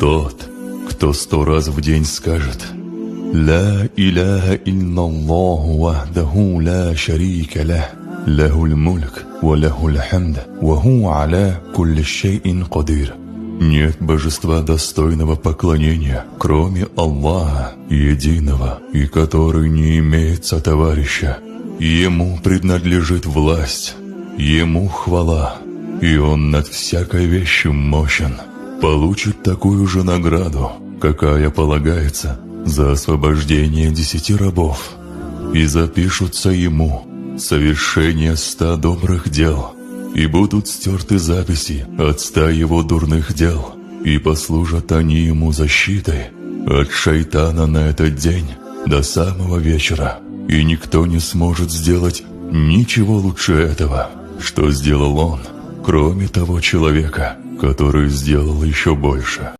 Тот, кто 100 раз в день скажет «Ла иляха илlalлаху вахдаху ла шарика лах, лахуль мульк ва лахуль хамд, ва хуа аля кулли шайин кадир». Нет божества достойного поклонения, кроме Аллаха, единого, и который не имеет сотоварища. Ему принадлежит власть, Ему хвала, и Он над всякой вещью мощен. Получит такую же награду, какая полагается за освобождение 10 рабов, и запишутся Ему совершение 100 добрых дел, и будут стерты записи от 100 его дурных дел, и послужат они ему защитой от шайтана на этот день до самого вечера, и никто не сможет сделать ничего лучше этого, что сделал он, кроме того человека, который сделал еще больше.